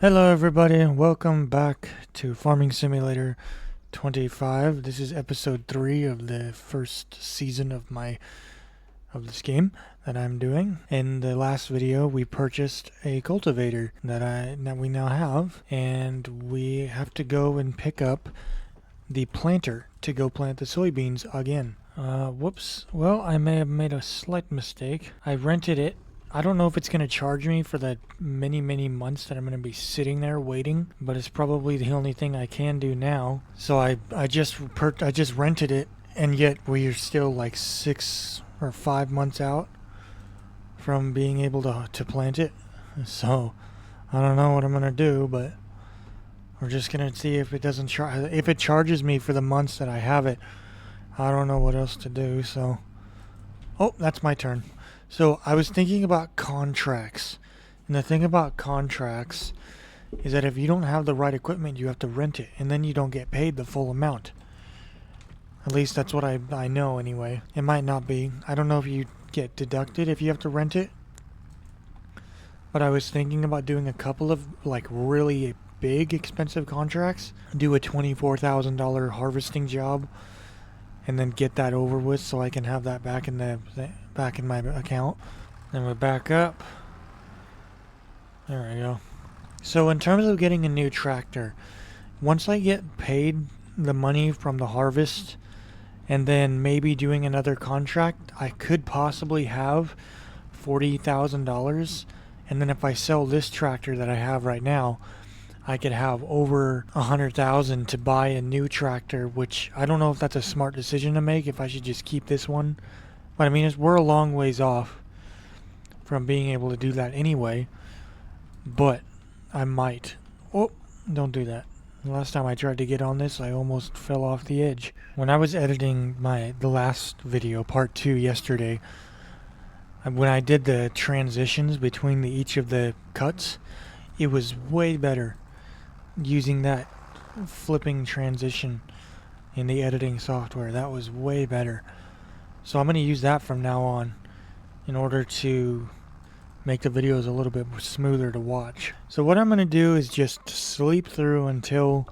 Hello everybody, welcome back to Farming Simulator 25. This is episode 3 of the first season of this game that I'm doing. In the last video we purchased a cultivator that we now have, and we have to go and pick up the planter to go plant the soybeans again. Whoops. Well, I may have made a slight mistake. I rented it. I don't know if it's going to charge me for the many months that I'm going to be sitting there waiting, but it's probably the only thing I can do now. So I just rented it, and yet we are still like 6 or 5 months out from being able to plant it. So I don't know what I'm going to do, but we're just going to see if it doesn't if it charges me for the months that I have it. I don't know what else to do. So oh, that's my turn. So I was thinking about contracts, and the thing about contracts is that if you don't have the right equipment, you have to rent it, and then you don't get paid the full amount. At least that's what I know anyway. It might not be. I don't know if you get deducted if you have to rent it. But I was thinking about doing a couple of like really big expensive contracts. Do a $24,000 harvesting job, and then get that over with so I can have that back in my account. Then we back up. There we go. So in terms of getting a new tractor, once I get paid the money from the harvest and then maybe doing another contract, I could possibly have $40,000, and then if I sell this tractor that I have right now, I could have over $100,000 to buy a new tractor, which I don't know if that's a smart decision to make, if I should just keep this one. But I mean, we're a long ways off from being able to do that anyway. But I might. Oh, don't do that. The last time I tried to get on this, I almost fell off the edge. When I was editing the last video, part 2, yesterday, when I did the transitions between each of the cuts, it was way better using that flipping transition in the editing software. That was way better. So I'm going to use that from now on in order to make the videos a little bit smoother to watch. So what I'm going to do is just sleep through until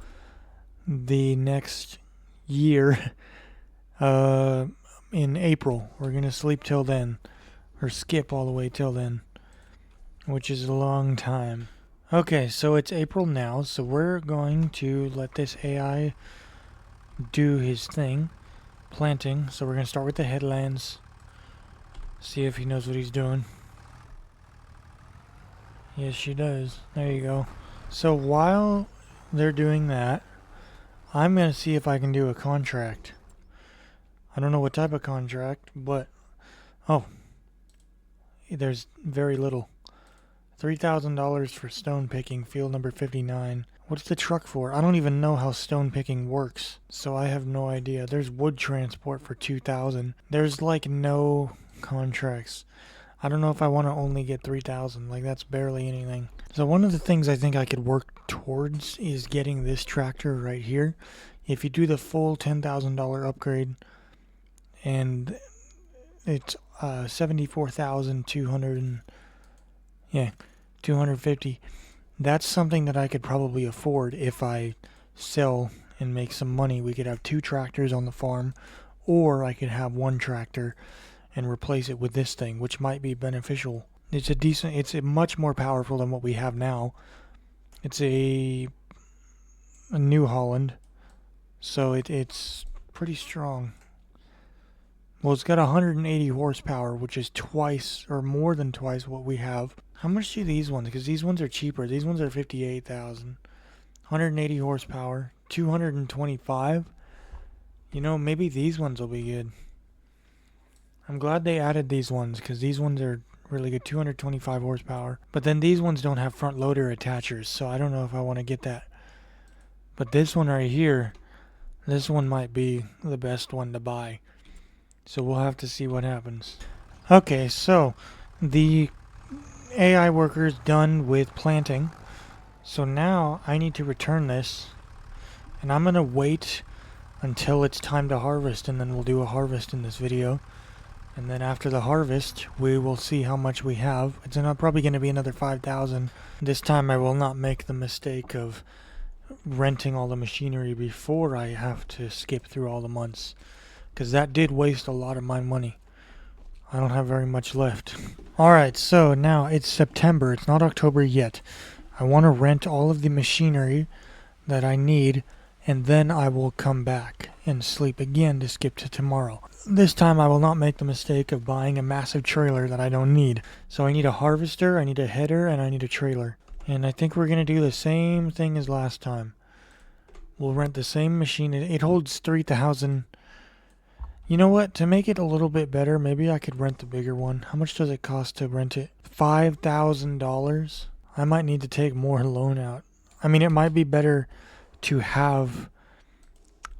the next year in April. We're going to sleep till then, or skip all the way till then, which is a long time. Okay, so it's April now, so we're going to let this AI do his thing, planting. So we're going to start with the headlands, see if he knows what he's doing. Yes, she does. There you go. So while they're doing that, I'm going to see if I can do a contract. I don't know what type of contract, but oh, there's very little. $3,000 for stone picking, field number 59. What's the truck for? I don't even know how stone picking works, so I have no idea. There's wood transport for $2,000. There's like no contracts. I don't know if I want to only get $3,000. Like, that's barely anything. So one of the things I think I could work towards is getting this tractor right here. If you do the full $10,000 upgrade, and it's 74,200 and 250. That's something that I could probably afford if I sell and make some money. We could have 2 tractors on the farm, or I could have 1 tractor and replace it with this thing, which might be beneficial. It's much more powerful than what we have now. It's a New Holland, so it's pretty strong. Well, it's got 180 horsepower, which is twice or more than twice what we have. How much do these ones? Because these ones are cheaper. These ones are 58,000. 180 horsepower, 225. You know, maybe these ones will be good. I'm glad they added these ones, because these ones are really good. 225 horsepower. But then these ones don't have front loader attachers, so I don't know if I want to get that. But this one right here, this one might be the best one to buy. So we'll have to see what happens. Okay, so the AI worker is done with planting. So now I need to return this, and I'm going to wait until it's time to harvest, and then we'll do a harvest in this video. And then after the harvest, we will see how much we have. It's probably going to be another 5,000. This time I will not make the mistake of renting all the machinery before I have to skip through all the months, because that did waste a lot of my money. I don't have very much left. Alright, so now it's September. It's not October yet. I want to rent all of the machinery that I need, and then I will come back and sleep again to skip to tomorrow. This time I will not make the mistake of buying a massive trailer that I don't need. So I need a harvester, I need a header, and I need a trailer. And I think we're going to do the same thing as last time. We'll rent the same machine. It holds 3,000. You know what? To make it a little bit better, maybe I could rent the bigger one. How much does it cost to rent it? $5,000? I might need to take more loan out. I mean, it might be better to have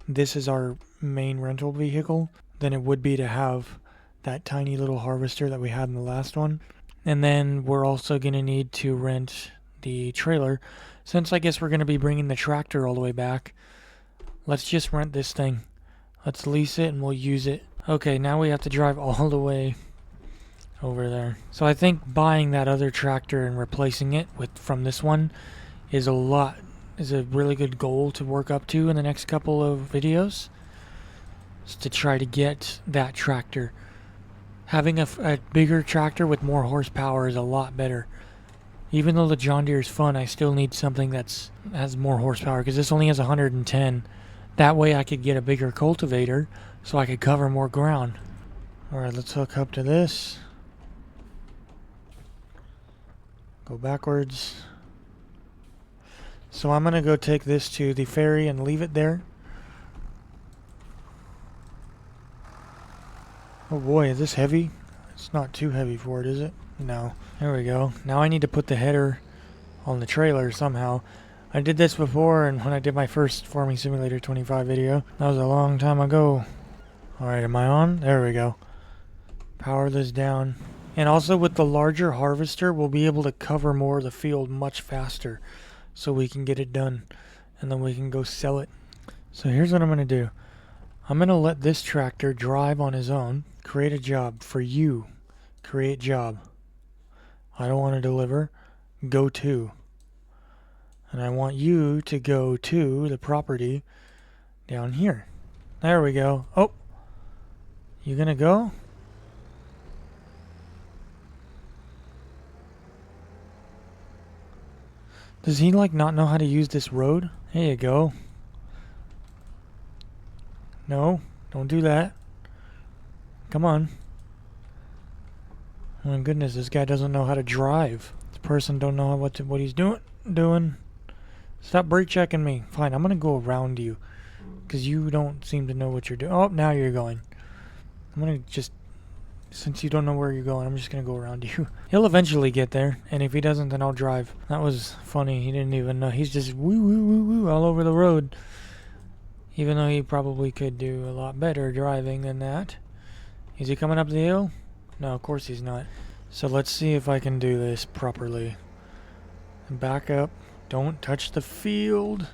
this as our main rental vehicle than it would be to have that tiny little harvester that we had in the last one. And then we're also going to need to rent the trailer. Since I guess we're going to be bringing the tractor all the way back, let's just rent this thing. Let's lease it and we'll use it. Okay, now we have to drive all the way over there. So I think buying that other tractor and replacing it from this one is a really good goal to work up to in the next couple of videos. Is to try to get that tractor. Having a bigger tractor with more horsepower is a lot better. Even though the John Deere is fun, I still need something that has more horsepower, because this only has 110. That way I could get a bigger cultivator so I could cover more ground. Alright, let's hook up to this. Go backwards. So I'm going to go take this to the ferry and leave it there. Oh boy, is this heavy? It's not too heavy for it, is it? No. There we go. Now I need to put the header on the trailer somehow. I did this before, and when I did my first Farming Simulator 25 video. That was a long time ago. Alright, am I on? There we go. Power this down. And also with the larger harvester, we'll be able to cover more of the field much faster, so we can get it done, and then we can go sell it. So here's what I'm going to do. I'm going to let this tractor drive on his own. Create a job for you. Create job. I don't want to deliver. Go to. And I want you to go to the property down here. There we go. Oh, you gonna go? Does he like not know how to use this road? There you go. No, don't do that. Come on. Oh my goodness, this guy doesn't know how to drive. This person don't know what he's doing. Stop brake checking me. Fine, I'm gonna go around you, because you don't seem to know what you're doing. Oh, now you're going. I'm gonna just, since you don't know where you're going, I'm just gonna go around you. He'll eventually get there, and if he doesn't, then I'll drive. That was funny. He didn't even know. He's just woo woo woo woo all over the road, even though he probably could do a lot better driving than that. Is he coming up the hill? No, of course he's not. So let's see if I can do this properly. Back up. Don't touch the field.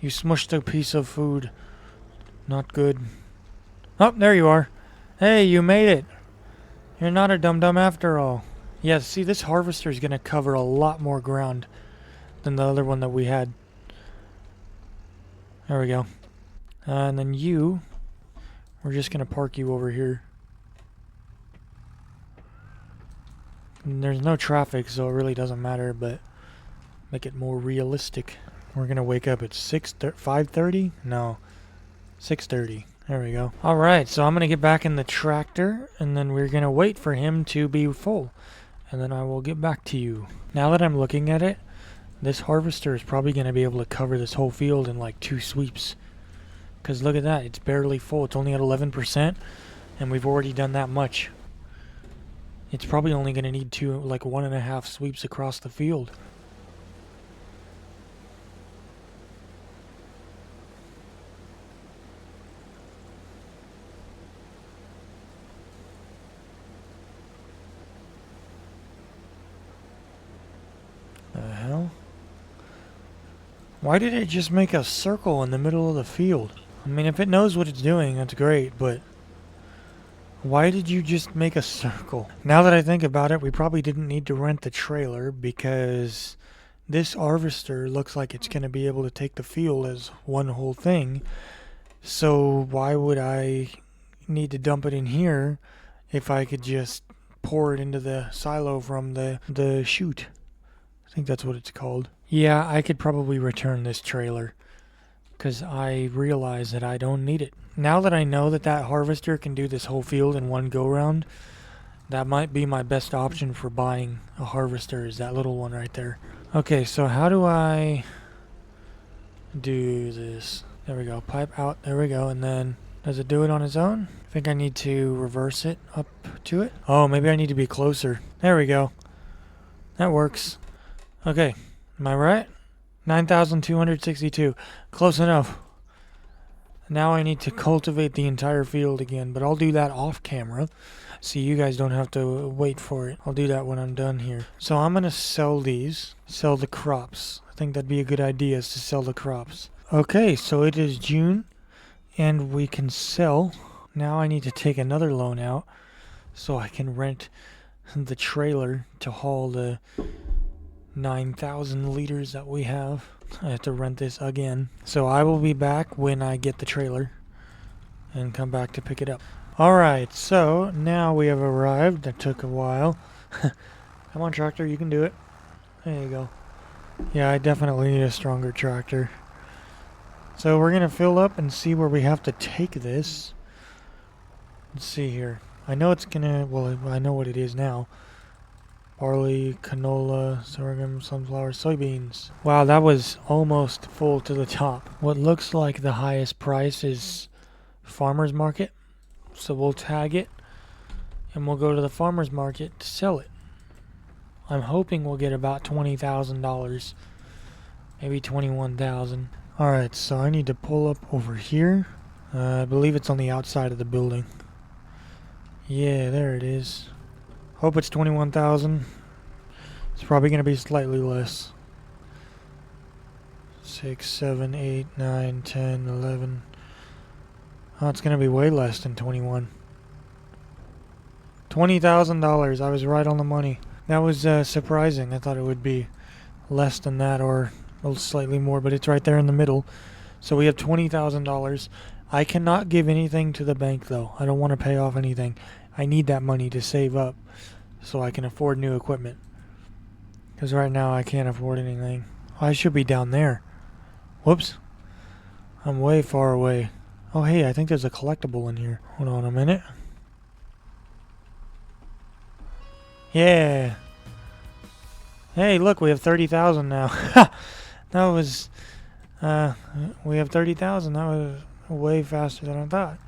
You smushed a piece of food. Not good. Oh, there you are. Hey, you made it. You're not a dum-dum after all. Yeah, see, this harvester is going to cover a lot more ground than the other one that we had. There we go. And then we're just going to park you over here. And there's no traffic, so it really doesn't matter, but make it more realistic. We're going to wake up at 5:30? No, 6:30. There we go. Alright, so I'm going to get back in the tractor, and then we're going to wait for him to be full. And then I will get back to you. Now that I'm looking at it, this harvester is probably going to be able to cover this whole field in like 2 sweeps. Because look at that, it's barely full. It's only at 11%, and we've already done that much. It's probably only going to need 1.5 sweeps across the field. The hell? Why did it just make a circle in the middle of the field? I mean, if it knows what it's doing, that's great, but Why did you just make a circle? Now that I think about it, we probably didn't need to rent the trailer because this harvester looks like it's going to be able to take the field as one whole thing. So why would I need to dump it in here if I could just pour it into the silo from the chute? I think that's what it's called. Yeah, I could probably return this trailer because I realize that I don't need it. Now that I know that that harvester can do this whole field in one go-round, that might be my best option for buying a harvester, is that little one right there. Okay, so how do I do this? There we go, pipe out, there we go, and then does it do it on its own? I think I need to reverse it up to it. Oh, maybe I need to be closer. There we go. That works. Okay, am I right? 9,262. Close enough. Now I need to cultivate the entire field again, but I'll do that off camera. So you guys don't have to wait for it. I'll do that when I'm done here. So I'm going to sell these. Sell the crops. I think that'd be a good idea, is to sell the crops. Okay, so it is June, and we can sell. Now I need to take another loan out so I can rent the trailer to haul the 9,000 liters that we have. I have to rent this again. So I will be back when I get the trailer and come back to pick it up. Alright, so now we have arrived. That took a while. Come on, tractor, you can do it. There you go. Yeah, I definitely need a stronger tractor. So we're going to fill up and see where we have to take this. Let's see here. I know it's going to, well, I know what it is now. Barley, canola, sorghum, sunflower, soybeans. Wow, that was almost full to the top. What looks like the highest price is farmer's market. So we'll tag it and we'll go to the farmer's market to sell it. I'm hoping we'll get about $20,000. Maybe $21,000. Alright, so I need to pull up over here. I believe it's on the outside of the building. Yeah, there it is. Hope it's 21,000. It's probably going to be slightly less. 6, 7, 8, 9, 10, 11. Oh, it's going to be way less than 21. $20,000. I was right on the money. That was surprising. I thought it would be less than that or slightly more, but it's right there in the middle. So we have $20,000. I cannot give anything to the bank, though. I don't want to pay off anything. I need that money to save up so I can afford new equipment. Because right now I can't afford anything. I should be down there. Whoops. I'm way far away. Oh, hey, I think there's a collectible in here. Hold on a minute. Yeah. Hey, look, we have 30,000 now. That was, we have 30,000. That was way faster than I thought.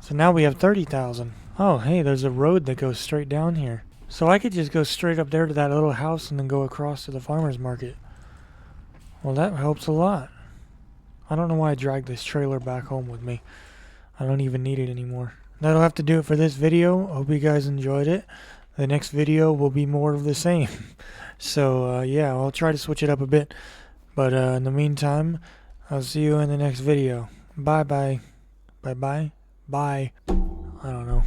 So now we have 30,000. Oh, hey, there's a road that goes straight down here. So I could just go straight up there to that little house and then go across to the farmer's market. Well, that helps a lot. I don't know why I dragged this trailer back home with me. I don't even need it anymore. That'll have to do it for this video. Hope you guys enjoyed it. The next video will be more of the same. So, yeah, I'll try to switch it up a bit. But in the meantime, I'll see you in the next video. Bye-bye. Bye-bye. Bye. I don't know.